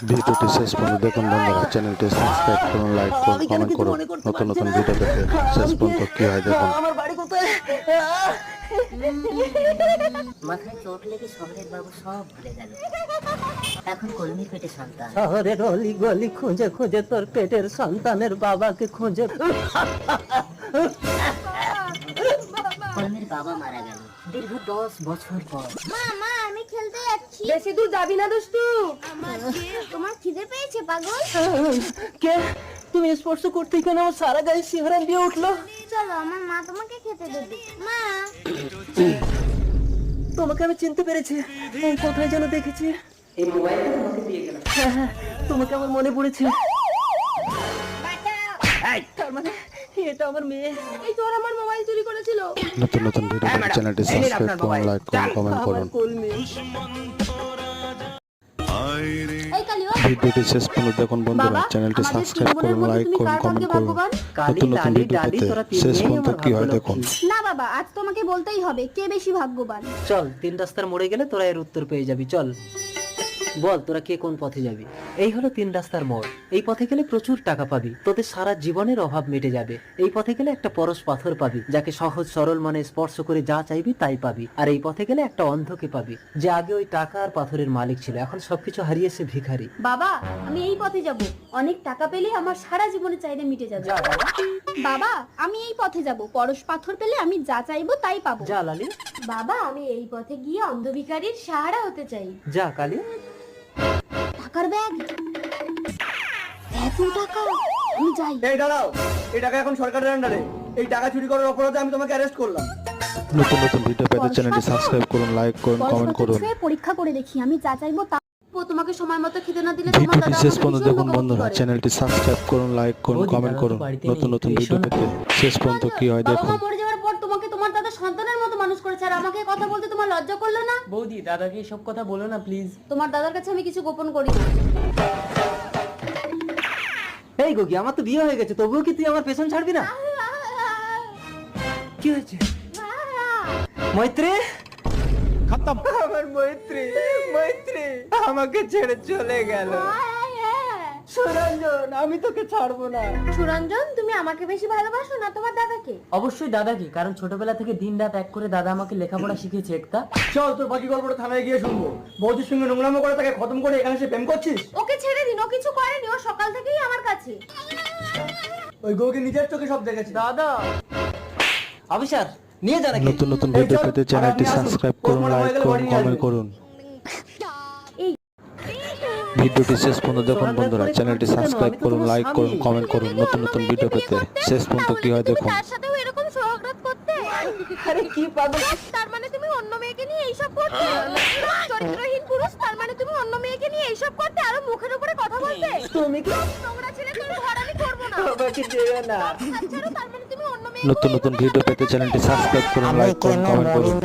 ভিডিওটি শেষ পর্যন্ত দেখুন বন্ধুরা, চ্যানেলটি সাবস্ক্রাইব করুন, লাইক করুন, কমেন্ট করুন। নতুন নতুন ভিডিও পেতে শেষ পর্যন্ত কি হয় দেখুন। আমার বাড়ি কোথায়? মাথায় চোট লেগে শহরের বাবু সব ভুলে গেল। এখন কলমি পেটে সন্তান। শহরের অলি গলি খুঁজে খুঁজে তোর পেটের সন্তানের বাবাকে খুঁজে। কলমির বাবা মারা গেল দীর্ঘ 10 বছর পর। মা আমি খেলতে যাচ্ছি। বেশি দূর যাবি না দুষ্টু। তোমার খিদে পেয়েছে পাগল? কে তুমি স্পর্শ করতে কেন আমার সারা গায়ে শিহরণ দিয়ে উঠলো? চলো আমার মা তোমাকে খেতে দেবে। মা তোমাকে আমি চিনতে পেরেছি, কোথায় যেন দেখেছি। এই মোবাইলটা তোমাকে দিয়ে গেলাম। হ্যাঁ, তোমাকে আমার মনে পড়েছে। তার মানে এটা আমার মেয়ে। এই তোর আমার মোবাইল চুরি করেছিল। নতুন নতুন ভিডিও পেতে চ্যানেলটি সাবস্ক্রাইব করুন, লাইক করুন, কমেন্ট করুন। এই কালিও ভিডিওটি শেষ পর্যন্ত দেখুন বন্ধুরা, চ্যানেলটি সাবস্ক্রাইব করুন, লাইক করুন, কমেন্ট করুন। নতুন নতুন ভিডিও পেতে শেষ পর্যন্ত কি হয় দেখুন। না বাবা, আজ তোমাকে বলতেই হবে কে বেশি ভাগ্যবান। চল, 3 রাস্তার মোড়ে গেলে তোরা এর উত্তর পেয়ে যাবি। চল বল তোরা কে কোন পথে যাবি। এই হলো 3 রাস্তার মোড়। এই পথে গেলে প্রচুর টাকা পাবি, তোদের সারা জীবনের অভাব মিটে যাবে। এই পথে গেলে একটা পরশ পাথর পাবি, যাকে সহজ সরল মনে স্পর্শ করে যা চাইবি তাই পাবি। আর এই পথে গেলে একটা অন্ধকে পাবি, যে আগে ওই টাকা আর পাথরের মালিক ছিল, এখন সবকিছু হারিয়েছে ভিখারি। বাবা আমি এই পথে যাব, অনেক টাকা পেলে আমার সারা জীবনের চাহিদা মিটে যাবে। বাবা আমি এই পথে যাব, পরশ পাথর পেলে আমি যা চাইবো তাই পাবো। যা লালি, বাবা আমি এই পথে গিয়ে অন্ধ ভিখারির সাহারা হতে চাই। যা কালি। টাকার ব্যাগ, এত টাকা, আমি যাই। এই দাঁড়াও, এই টাকা এখন সরকারের আন্ডারে। এই টাকা চুরি করার অপরাধে আমি তোমাকে অ্যারেস্ট করলাম। নতুন নতুন ভিডিও পেতে চ্যানেলটি সাবস্ক্রাইব করুন, লাইক করুন, কমেন্ট করুন। পরীক্ষা করে দেখি, আমি যা চাইবো তা। তোমাকে সময় মতো খেতে না দিলে তোমার ভিডিওটি দাদা শেষ আমাকে পর্যন্ত ভীষণ দেখুন বকাবকি বন্ধুরা, করে। চ্যানেলটি সাবস্ক্রাইব করুন, লাইক করুন, কমেন্ট করুন। নতুন নতুন ভিডিও পেতে শেষ পর্যন্ত কি হয় বাবা দেখুন। মা মরে যাওয়ার পর তোমাকে তোমার দাদা সন্তানের মতো মানুষ করেছে, আর আমাকে কথা বলতে তোমার লজ্জা করলো না? বৌদি, দাদাকে এসব কথা বলো না প্লিজ। তোমার দাদার কাছে আমি কিছু গোপন করি না। এই গোগি, আমার তো বিয়ে হয়ে গেছে, তবুও কি তুই আমার পেছন ছাড়বি না? কি হয়েছে মৈত্রী? আমার মৈত্রী, মৈত্রী আমাকে ছেড়ে চলে গেল। সুরঞ্জন, আমি তোকে ছাড়বো না। সুরঞ্জন তুমি আমাকে বেশি ভালোবাসো না তোমার দাদাকে? অবশ্যই দাদাকে, কারণ ছোটবেলা থেকে দিন রাত এক করে দাদা আমাকে লেখাপড়া শিখিয়েছে। একটা চল তোর বাকি গল্পটা থানায় গিয়ে শুনবো। বৌদির সঙ্গে নোংরামো করে তাকে খতম করে এখানে এসে প্রেম করছিস? ওকে ছেড়ে দিন, ও কিছু করেনি, ও সকাল থেকেই আমার কাছে। ওই গৌকে নিজের চোখে সব দেখেছি। দাদা অফিসার নিয়ে যা নাকি। নতুন নতুন ভিডিও পেতে চ্যানেলটি সাবস্ক্রাইব করুন, লাইক করুন, কমেন্ট করুন। ভিডিওটি শেষ পর্যন্ত দেখুন বন্ধুরা, চ্যানেলটি সাবস্ক্রাইব করুন, লাইক করুন, কমেন্ট করুন। নতুন নতুন ভিডিও পেতে শেষ পর্যন্ত কি হয় দেখুন। তার সাথেও এরকম সোহাগরাত করতে? আরে কি পাগল, তার মানে তুমি অন্য মেয়েকে নিয়ে এইসব করতে? চরিত্রহীন পুরুষ, তার মানে তুমি অন্য মেয়েকে নিয়ে এইসব করতে, আরো মুখের উপরে কথা বলতে? তুমি কি নোংরা ছেলে তোর ঘর আমি করবো না। আমাকে দেবে না? ছাড়ো, তার মানে তুমি অন্য মেয়ে। নতুন নতুন ভিডিও পেতে চ্যানেলটি সাবস্ক্রাইব করুন, লাইক করুন, কমেন্ট করুন।